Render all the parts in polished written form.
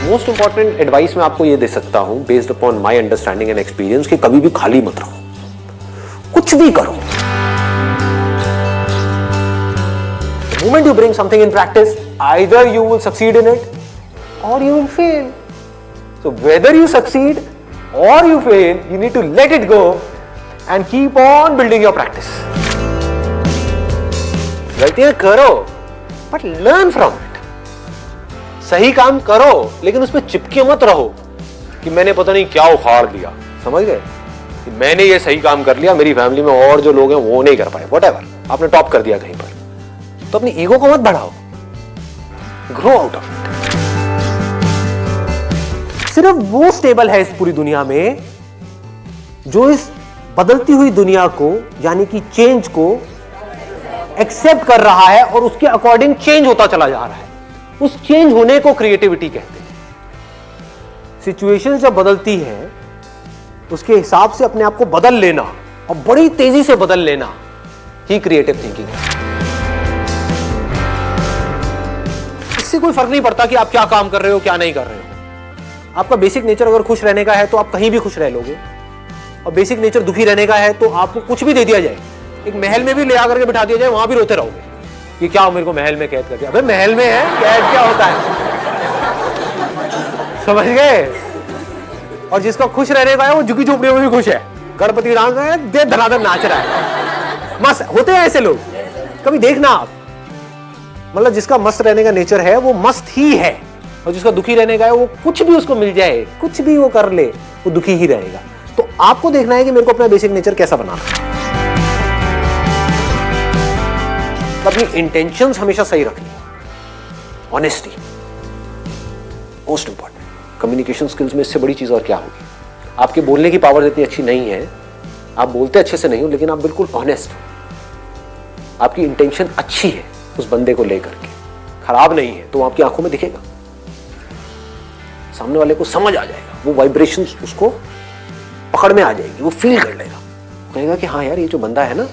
Most important advice मैं आपको ये दे सकता हूं based upon my understanding and experience कि कभी भी खाली मत रहो, कुछ भी करो। The moment you bring something in practice, either you will succeed in it or you will fail. So whether you succeed or you fail, you need to let it go and keep on building your practice. गलतियां करो but learn from it. सही काम करो लेकिन उसमें चिपके मत रहो कि मैंने पता नहीं क्या उखाड़ दिया, समझ गए कि मैंने ये सही काम कर लिया, मेरी फैमिली में और जो लोग हैं वो नहीं कर पाए, व्हाटएवर, आपने टॉप कर दिया कहीं पर, तो अपनी ईगो को मत बढ़ाओ, ग्रो आउट ऑफ इट। सिर्फ वो स्टेबल है इस पूरी दुनिया में जो इस बदलती हुई दुनिया को यानी कि चेंज को एक्सेप्ट कर रहा है और उसके अकॉर्डिंग चेंज होता चला जा रहा है। उस चेंज होने को क्रिएटिविटी कहते हैं। सिचुएशन जब बदलती है उसके हिसाब से अपने आप को बदल लेना और बड़ी तेजी से बदल लेना ही क्रिएटिव थिंकिंग है। इससे कोई फर्क नहीं पड़ता कि आप क्या काम कर रहे हो क्या नहीं कर रहे हो। आपका बेसिक नेचर अगर खुश रहने का है तो आप कहीं भी खुश रह लोगे, और बेसिक नेचर दुखी रहने का है तो आपको कुछ भी दे दिया जाए, एक महल में भी ले आकर के बिठा दिया जाए, वहां भी रोते रहोगे कि क्या मेरे को महल में कैद कर दिया। अबे महल में है, कैद क्या होता है, समझ गए। और जिसका खुश रहने का है वो झुकी झोपड़ियों में भी खुश है, गणपति डांस है, दे धनाधन नाच रहा है, मस्त होते हैं ऐसे लोग। कभी देखना आप, मतलब जिसका मस्त रहने का नेचर है वो मस्त ही है, और जिसका दुखी रहने का है वो कुछ भी उसको मिल जाए, कुछ भी वो कर ले, वो दुखी ही रहेगा। तो आपको देखना है कि मेरे को अपना बेसिक नेचर कैसा बनाना है। अपनी इंटेंशंस हमेशा सही रखनी, honesty most important. Communication skills में इससे बड़ी चीज और क्या होगी। आपके बोलने की पावर इतनी अच्छी नहीं है, आप बोलते अच्छे से नहीं हो, लेकिन आप बिल्कुल ऑनेस्ट हो, आपकी इंटेंशन अच्छी है उस बंदे को लेकर के, खराब नहीं है, तो वो आपकी आंखों में दिखेगा, सामने वाले को समझ आ जाएगा, वो वाइब्रेशंस उसको पकड़ में आ जाएगी, वो फील कर लेगा, कहेगा कि हाँ यार ये जो बंदा है ना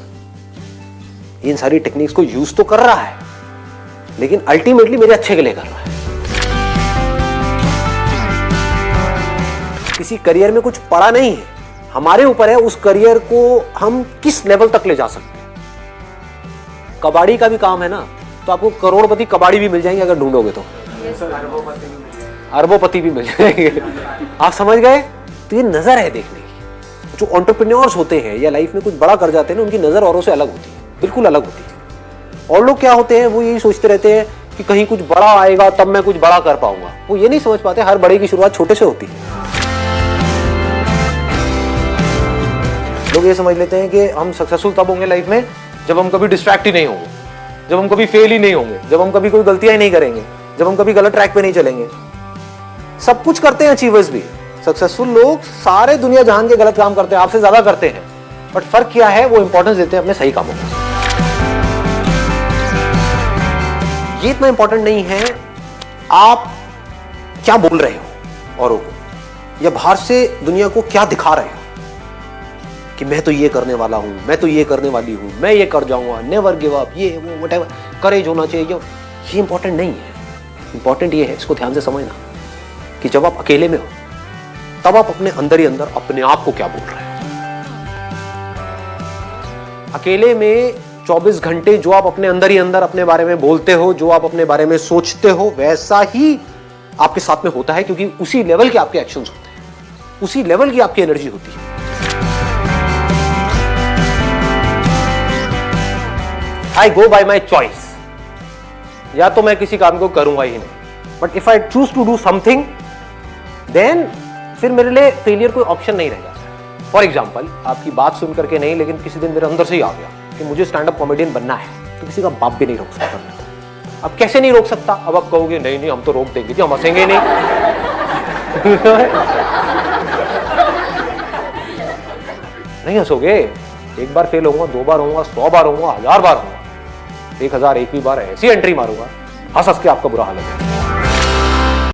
इन सारी टेक्निक्स को यूज तो कर रहा है लेकिन अल्टीमेटली मेरे अच्छे के लिए कर रहा है। किसी करियर में कुछ पड़ा नहीं है, हमारे ऊपर है उस करियर को हम किस लेवल तक ले जा सकते हैं। कबाड़ी का भी काम है ना, तो आपको करोड़पति कबाड़ी भी मिल जाएंगे अगर ढूंढोगे तो, अरबोपति भी मिल जाएंगे, आप समझ गए। तो ये नजर है देखने की। जो एंटरप्रेन्योर्स होते हैं या लाइफ में कुछ बड़ा कर जाते हैं ना, उनकी नजर औरों से अलग होती है, बिल्कुल अलग होती है। और लोग क्या होते हैं, वो यही सोचते रहते हैं कि कहीं कुछ बड़ा आएगा तब मैं कुछ बड़ा कर पाऊंगा। वो ये नहीं समझ पाते हर बड़े की शुरुआत छोटे से होती है। लोग ये समझ लेते हैं कि हम सक्सेसफुल तब होंगे लाइफ में जब हम कभी डिस्ट्रैक्ट ही नहीं होंगे, जब हम कभी फेल ही नहीं होंगे, जब हम कभी कोई गलतियां ही नहीं करेंगे, जब हम कभी गलत ट्रैक पे नहीं चलेंगे। सब कुछ करते हैं अचीवर्स भी, सक्सेसफुल लोग सारे दुनिया जहान के गलत काम करते हैं, आपसे ज्यादा करते हैं, बट फर्क क्या है, वो इंपॉर्टेंस देते हैं अपने सही कामों को। ये इतना इंपॉर्टेंट नहीं है आप क्या बोल रहे हो औरों को, या बाहर से दुनिया को क्या दिखा रहे हो कि मैं तो ये करने वाला हूं, मैं तो ये करने वाली हूं, मैं ये कर जाऊंगा, नेवर गिव अप, ये वो व्हाटएवर, करेज होना चाहिए। ये इंपॉर्टेंट नहीं है। इंपॉर्टेंट ये है, इसको ध्यान से समझना, कि जब आप अकेले में हो तब आप अपने अंदर ही अंदर अपने आप को क्या बोल रहे हो। अकेले में 24 घंटे जो आप अपने अंदर ही अंदर अपने बारे में बोलते हो, जो आप अपने बारे में सोचते हो, वैसा ही आपके साथ में होता है, क्योंकि उसी लेवल के आपके एक्शंस होते हैं, उसी लेवल की आपकी एनर्जी होती है। आई गो बाय माई चॉइस, या तो मैं किसी काम को करूंगा ही नहीं, but if I choose to do something then फिर मेरे लिए फेलियर कोई ऑप्शन नहीं रह जाता। फॉर एग्जाम्पल, आपकी बात सुन करके नहीं, लेकिन किसी दिन मेरे अंदर से ही आ गया कि मुझे स्टैंड अप कॉमेडियन बनना है, तो किसी का बाप भी नहीं रोक सकता। अब कैसे नहीं रोक सकता, अब आप कहोगे नहीं नहीं हम तो रोक देंगे जी, हम हंसेंगे नहीं। नहीं हंसोगे, एक बार फेल होऊंगा, 2 बार होऊंगा, 100 बार होऊंगा, 1000 बार होऊंगा, 1001वीं बार ऐसी एंट्री मारूंगा, हंस हंस के आपका बुरा हाल है।